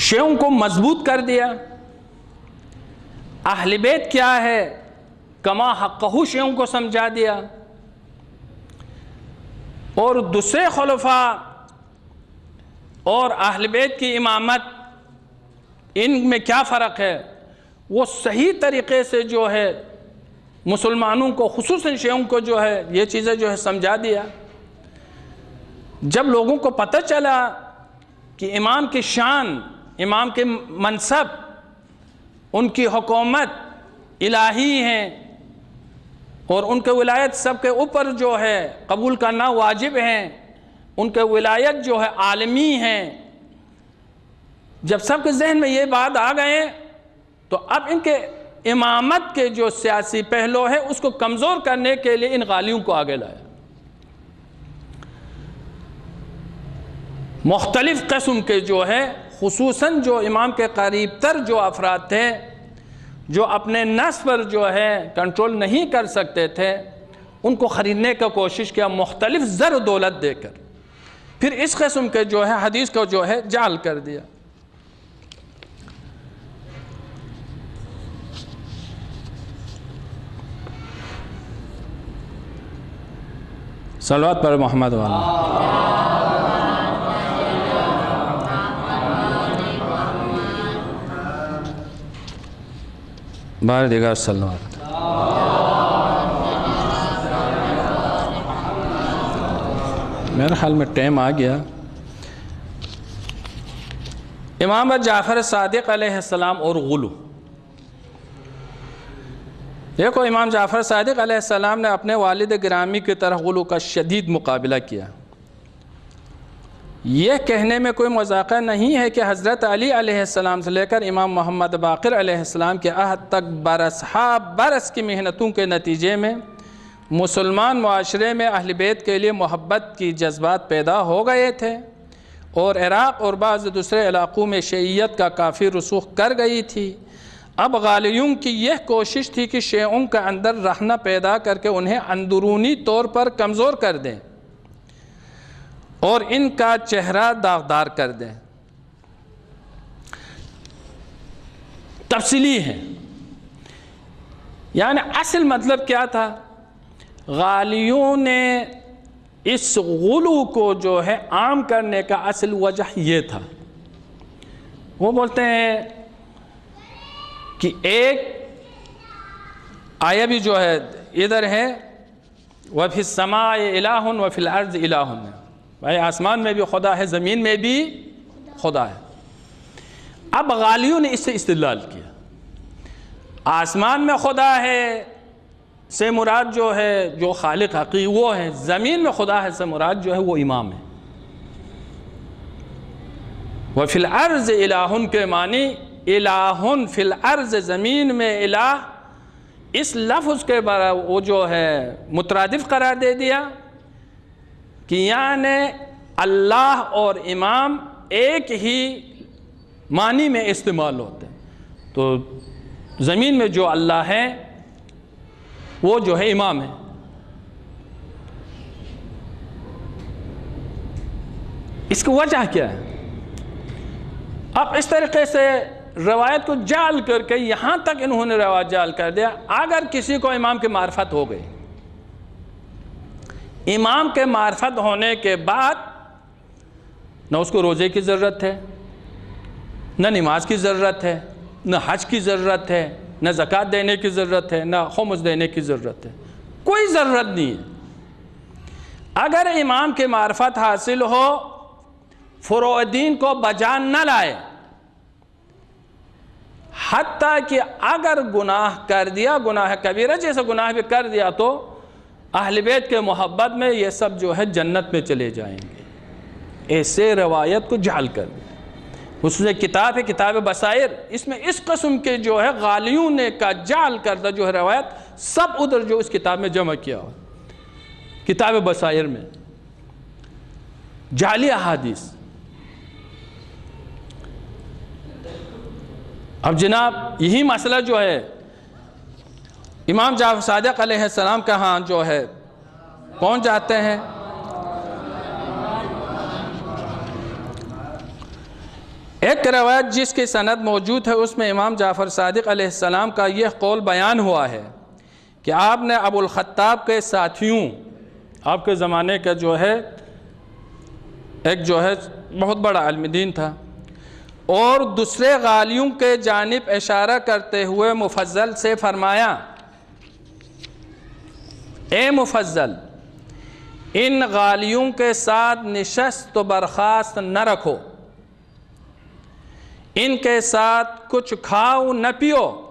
شیعوں کو مضبوط کر دیا، اہل بیت کیا ہے کما حقہ شیعوں کو سمجھا دیا، اور دوسرے خلفاء اور اہل بیت کی امامت ان میں کیا فرق ہے وہ صحیح طریقے سے جو ہے مسلمانوں کو خصوصاً شیعوں کو جو ہے یہ چیزیں جو ہے سمجھا دیا۔ جب لوگوں کو پتہ چلا کہ امام کی شان، امام کے منصب، ان کی حکومت الہی ہیں اور ان کے ولایت سب کے اوپر جو ہے قبول کرنا واجب ہیں، ان کے ولایت جو ہے عالمی ہیں، جب سب کے ذہن میں یہ بات آ گئے تو اب ان کے امامت کے جو سیاسی پہلو ہے اس کو کمزور کرنے کے لیے ان غالیوں کو آگے لایا۔ مختلف قسم کے جو ہے خصوصاً جو امام کے قریب تر جو افراد تھے، جو اپنے نفس پر جو ہے کنٹرول نہیں کر سکتے تھے، ان کو خریدنے کا کوشش کیا مختلف زر و دولت دے کر، پھر اس قسم کے جو ہے حدیث کو جو ہے جعل کر دیا۔ صلوات پر محمد والا۔ بار دیگر صلوات۔ میرے خیال میں ٹائم آ گیا۔ امام جعفر صادق علیہ السلام اور غلو۔ دیکھو امام جعفر صادق علیہ السلام نے اپنے والد گرامی کی طرح غلو کا شدید مقابلہ کیا۔ یہ کہنے میں کوئی مذاقہ نہیں ہے کہ حضرت علی علیہ السلام سے لے کر امام محمد باقر علیہ السلام کے عہد تک برس کی محنتوں کے نتیجے میں مسلمان معاشرے میں اہل بیت کے لیے محبت کی جذبات پیدا ہو گئے تھے، اور عراق اور بعض دوسرے علاقوں میں شیعیت کا کافی رسوخ کر گئی تھی۔ اب غالیوں کی یہ کوشش تھی کہ شیعوں کے اندر رخنہ پیدا کر کے انہیں اندرونی طور پر کمزور کر دیں اور ان کا چہرہ داغدار کر دیں۔ تفصیلی ہے، یعنی اصل مطلب کیا تھا؟ غالیوں نے اس غلو کو جو ہے عام کرنے کا اصل وجہ یہ تھا۔ وہ بولتے ہیں کہ ایک آیہ بھی جو ہے ادھر ہے وَفِي السَّمَاءِ إِلَٰهٌ وَفِي الْأَرْضِ إِلَٰهٌ، بھائی آسمان میں بھی خدا ہے، زمین میں بھی خدا ہے۔ اب غالیوں نے اس سے استدلال کیا، آسمان میں خدا ہے سے مراد جو ہے جو خالق حقیقی وہ ہے، زمین میں خدا ہے سے مراد جو ہے وہ امام ہے۔ وَفِي الْأَرْضِ إِلَٰهٌ کے معنی الہٌ فی الارض، زمین میں الہ، اس لفظ کے بارے وہ جو ہے مترادف قرار دے دیا کہ یعنی اللہ اور امام ایک ہی معنی میں استعمال ہوتے ہیں۔ تو زمین میں جو اللہ ہے وہ جو ہے امام ہے۔ اس کی وجہ کیا ہے؟ اب اس طریقے سے روایت کو جعل کر کے یہاں تک انہوں نے روایت جعل کر دیا، اگر کسی کو امام کی معرفت ہو گئی، امام کے معرفت ہونے کے بعد نہ اس کو روزے کی ضرورت ہے، نہ نماز کی ضرورت ہے، نہ حج کی ضرورت ہے، نہ زکوٰۃ دینے کی ضرورت ہے، نہ خمس دینے کی ضرورت ہے، کوئی ضرورت نہیں ہے۔ اگر امام کی معرفت حاصل ہو، فروع دین کو بجا نہ لائے، حتیٰ کہ اگر گناہ کر دیا، گناہ کبیرہ جیسا گناہ بھی کر دیا، تو اہل بیت کے محبت میں یہ سب جو ہے جنت میں چلے جائیں گے۔ ایسے روایت کو جعل کر دیا۔ اس نے کتاب ہے کتاب بصائر، اس میں اس قسم کے جو ہے غالیوں نے کا جعل کردہ جو ہے روایت سب ادھر جو اس کتاب میں جمع کیا ہوا، کتاب بصائر میں جعلی احادیث۔ اب جناب یہی مسئلہ جو ہے امام جعفر صادق علیہ السلام کا ہاں جو ہے پہنچ جاتے ہیں۔ ایک روایت جس کی سند موجود ہے اس میں امام جعفر صادق علیہ السلام کا یہ قول بیان ہوا ہے کہ آپ نے ابو الخطاب کے ساتھیوں، آپ کے زمانے کا جو ہے ایک جو ہے بہت بڑا عالم دین تھا، اور دوسرے غالیوں کے جانب اشارہ کرتے ہوئے مفضل سے فرمایا، اے مفضل، ان غالیوں کے ساتھ نشست و برخاست نہ رکھو، ان کے ساتھ کچھ کھاؤ نہ پیو،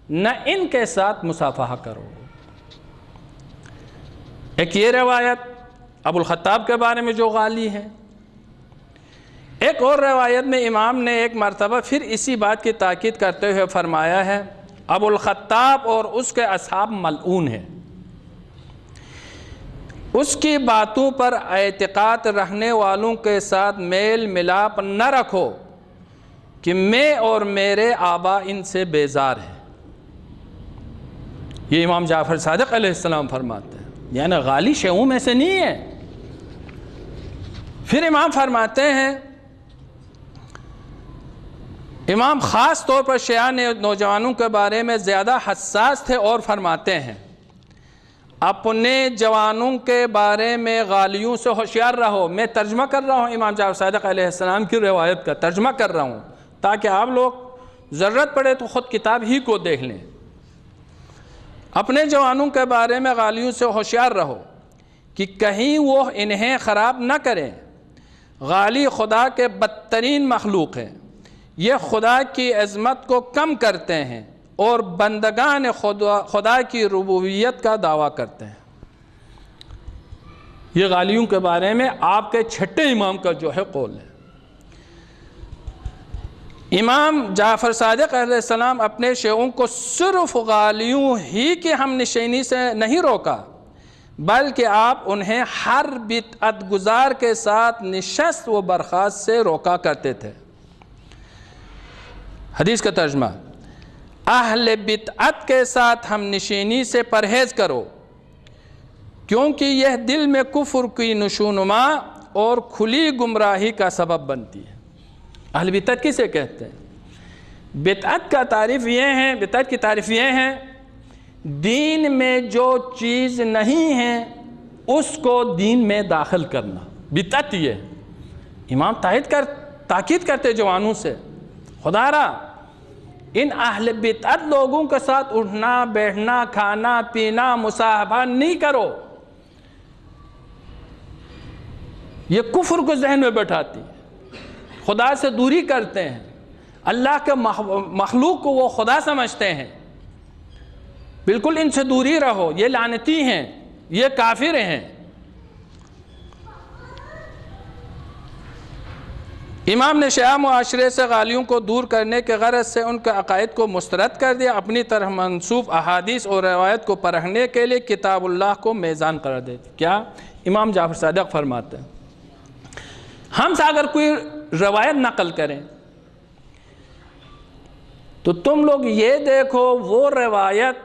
نہ ان کے ساتھ مصافحہ کرو۔ ایک یہ روایت ابو الخطاب کے بارے میں جو غالی ہے۔ ایک اور روایت میں امام نے ایک مرتبہ پھر اسی بات کی تاکید کرتے ہوئے فرمایا ہے، ابو الخطاب اور اس کے اصحاب ملعون ہیں، اس کی باتوں پر اعتقاد رکھنے والوں کے ساتھ میل ملاپ نہ رکھو کہ میں اور میرے آبا ان سے بیزار ہیں۔ یہ امام جعفر صادق علیہ السلام فرماتے ہیں، یعنی غالی شیعوں میں سے نہیں ہے۔ پھر امام فرماتے ہیں، امام خاص طور پر شیعہ نوجوانوں کے بارے میں زیادہ حساس تھے اور فرماتے ہیں، اپنے جوانوں کے بارے میں غالیوں سے ہوشیار رہو۔ میں ترجمہ کر رہا ہوں امام جعفر صادق علیہ السلام کی روایت کا ترجمہ کر رہا ہوں تاکہ آپ لوگ ضرورت پڑے تو خود کتاب ہی کو دیکھ لیں۔ اپنے جوانوں کے بارے میں غالیوں سے ہوشیار رہو کہ کہیں وہ انہیں خراب نہ کریں۔ غالی خدا کے بدترین مخلوق ہیں، یہ خدا کی عظمت کو کم کرتے ہیں اور بندگان خدا کی ربوبیت کا دعویٰ کرتے ہیں۔ یہ غالیوں کے بارے میں آپ کے چھٹے امام کا جو ہے قول ہے۔ امام جعفر صادق علیہ السلام اپنے شیعوں کو صرف غالیوں ہی کی ہم نشینی سے نہیں روکا، بلکہ آپ انہیں ہر بدعت گزار کے ساتھ نشست و برخاست سے روکا کرتے تھے۔ حدیث کا ترجمہ، اہل بدعت کے ساتھ ہم نشینی سے پرہیز کرو، کیونکہ یہ دل میں کفر کی نشونما اور کھلی گمراہی کا سبب بنتی ہے۔ اہل بدعت کسے کہتے ہیں؟ بدعت کا تعریف یہ ہے، بدعت کی تعریف یہ ہے، دین میں جو چیز نہیں ہے اس کو دین میں داخل کرنا، بدعت یہ ہے۔ امام تاکید کرتے جوانوں سے، خدا را ان اہل بدعت لوگوں کے ساتھ اٹھنا بیٹھنا کھانا پینا مصاحبہ نہیں کرو، یہ کفر کو ذہن میں بٹھاتی ہے، خدا سے دوری کرتے ہیں، اللہ کے مخلوق کو وہ خدا سمجھتے ہیں، بالکل ان سے دوری رہو، یہ لعنتی ہیں، یہ کافر ہیں۔ امام نے شیعہ معاشرے سے غالیوں کو دور کرنے کے غرض سے ان کے عقائد کو مسترد کر دیا، اپنی طرح منسوب احادیث اور روایت کو پرکھنے کے لیے کتاب اللہ کو میزان قرار دیتے۔ کیا امام جعفر صادق فرماتے ہیں، ہم سے اگر کوئی روایت نقل کریں تو تم لوگ یہ دیکھو وہ روایت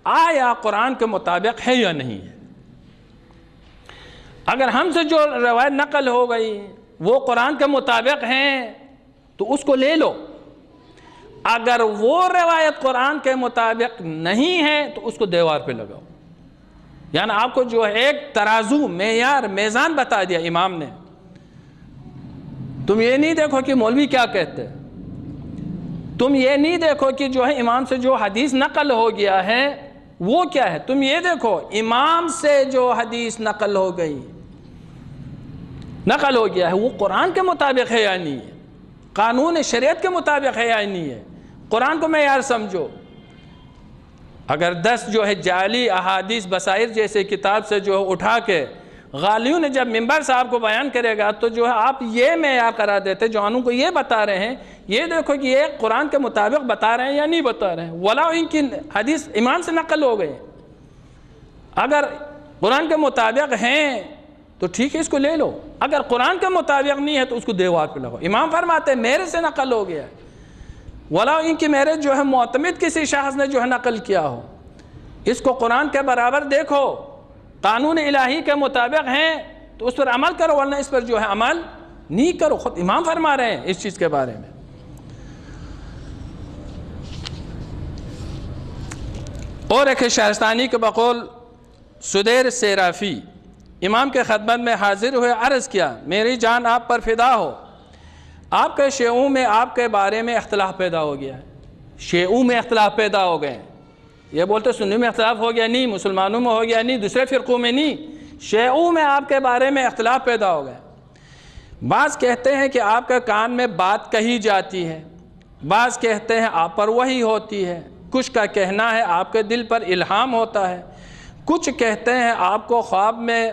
آیا قرآن کے مطابق ہے یا نہیں ہے۔ اگر ہم سے جو روایت نقل ہو گئی وہ قرآن کے مطابق ہیں تو اس کو لے لو، اگر وہ روایت قرآن کے مطابق نہیں ہے تو اس کو دیوار پہ لگاؤ۔ یعنی آپ کو جو ایک ترازو معیار میزان بتا دیا امام نے، تم یہ نہیں دیکھو کہ مولوی کیا کہتے ہیں، تم یہ نہیں دیکھو کہ جو ہے امام سے جو حدیث نقل ہو گیا ہے وہ کیا ہے، تم یہ دیکھو امام سے جو حدیث نقل ہو گیا ہے وہ قرآن کے مطابق ہے یا نہیں ہے، قانون شریعت کے مطابق ہے یا نہیں ہے، قرآن کو معیار سمجھو۔ اگر 10 جو ہے جعلی احادیث بصائر جیسے کتاب سے جو اٹھا کے غالیوں نے جب منبر سے آپ کو بیان کرے گا تو جو ہے آپ یہ معیار قرار دیتے جوانوں کو یہ بتا رہے ہیں یہ دیکھو کہ یہ قرآن کے مطابق بتا رہے ہیں یا نہیں بتا رہے ہیں، ولا ان کی حدیث امام سے نقل ہو گئے، اگر قرآن کے مطابق ہیں تو ٹھیک ہے اس کو لے لو، اگر قرآن کے مطابق نہیں ہے تو اس کو دیوار پہ لگو۔ امام فرماتے ہیں میرے سے نقل ہو گیا ہے، ولا ان کی میرے جو ہے معتمد کسی شخص نے جو ہے نقل کیا ہو، اس کو قرآن کے برابر دیکھو، قانون الہی کے مطابق ہیں تو اس پر عمل کرو، ورنہ اس پر جو ہے عمل نہیں کرو۔ خود امام فرما رہے ہیں اس چیز کے بارے میں۔ اور ایک شہرستانی کے بقول سدیر سیرافی امام کے خدمت میں حاضر ہوئے، عرض کیا میری جان آپ پر فدا ہو، آپ کے شیعوں میں آپ کے بارے میں اختلاف پیدا ہو گیا ہے، شیعوں میں اختلاف پیدا ہو گئے ہیں، یہ بولتے سنی میں اختلاف ہو گیا نہیں، مسلمانوں میں ہو گیا نہیں، دوسرے فرقوں میں نہیں، شیعوں میں آپ کے بارے میں اختلاف پیدا ہو گئے۔ بعض کہتے ہیں کہ آپ کے کان میں بات کہی جاتی ہے، بعض کہتے ہیں آپ پر وحی ہوتی ہے، کچھ کا کہنا ہے آپ کے دل پر الہام ہوتا ہے، کچھ کہتے ہیں آپ کو خواب میں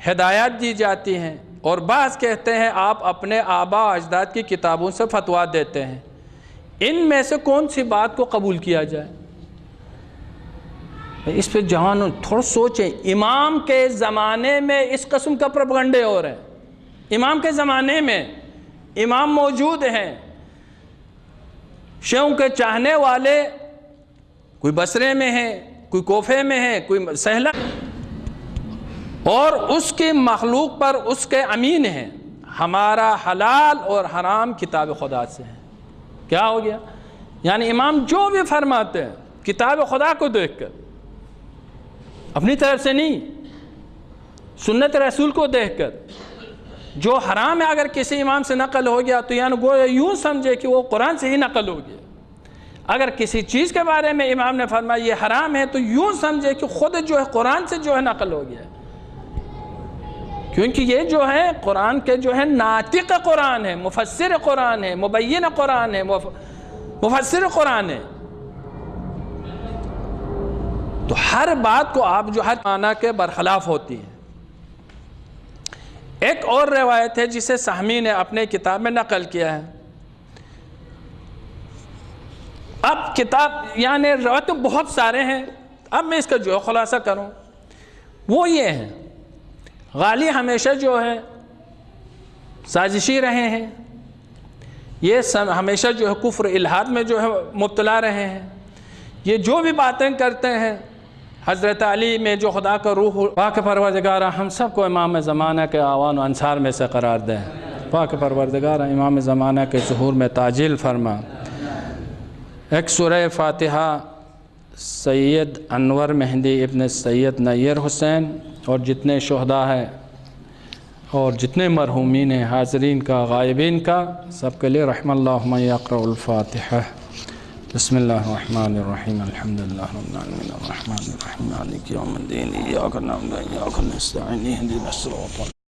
ہدایات دی جاتی ہیں، اور بعض کہتے ہیں آپ اپنے آبا و اجداد کی کتابوں سے فتویٰ دیتے ہیں، ان میں سے کون سی بات کو قبول کیا جائے؟ اس پہ جوانوں تھوڑا سوچیں، امام کے زمانے میں اس قسم کا پروپیگنڈے ہو رہے ہیں، امام کے زمانے میں امام موجود ہیں، شیعوں کے چاہنے والے کوئی بصرے میں ہیں، کوئی کوفے میں ہے، کوئی سہلا، اور اس کی مخلوق پر اس کے امین ہیں، ہمارا حلال اور حرام کتاب خدا سے ہے۔ کیا ہو گیا؟ یعنی امام جو بھی فرماتے ہیں کتاب خدا کو دیکھ کر، اپنی طرف سے نہیں، سنت رسول کو دیکھ کر، جو حرام ہے اگر کسی امام سے نقل ہو گیا تو یعنی گویا یوں سمجھے کہ وہ قرآن سے ہی نقل ہو گیا، اگر کسی چیز کے بارے میں امام نے فرمایا یہ حرام ہے تو یوں سمجھے کہ خود جو ہے قرآن سے جو ہے نقل ہو گیا، کیونکہ یہ جو ہے قرآن کے جو ہے ناطق قرآن ہے، مفسر قرآن ہے، مبین قرآن ہے، مفسر قرآن ہے، تو ہر بات کو آپ جو ہر معنی کے برخلاف ہوتی ہے۔ ایک اور روایت ہے جسے سہمی نے اپنے کتاب میں نقل کیا ہے۔ اب کتاب یعنی روایت بہت سارے ہیں، اب میں اس کا جو خلاصہ کروں وہ یہ ہے، غالی ہمیشہ جو ہے سازشی رہے ہیں، یہ ہمیشہ جو ہے کفر الحاد میں جو ہے مبتلا رہے ہیں، یہ جو بھی باتیں کرتے ہیں حضرت علی میں جو خدا کا روح، پاک پروردگارہ ہم سب کو امام زمانہ کے اعوان و انصار میں سے قرار دے، پاک پروردگارہ امام زمانہ کے ظہور میں تعجیل فرما۔ ایک سورہ فاتحہ سید انور مہندی ابن سید نیر حسین اور جتنے شہداء ہیں اور جتنے مرحومین ہیں، حاضرین کا غائبین کا، سب کے لیے رحم اللہ من یقرأ الفاتحہ۔ بسم اللہ الرحمن الرحیم، الحمدللہ رب العالمین الرحمن الرحیم مالک یوم الدین، ایاک نعبد و ایاک نستعین، اہدنا الصراط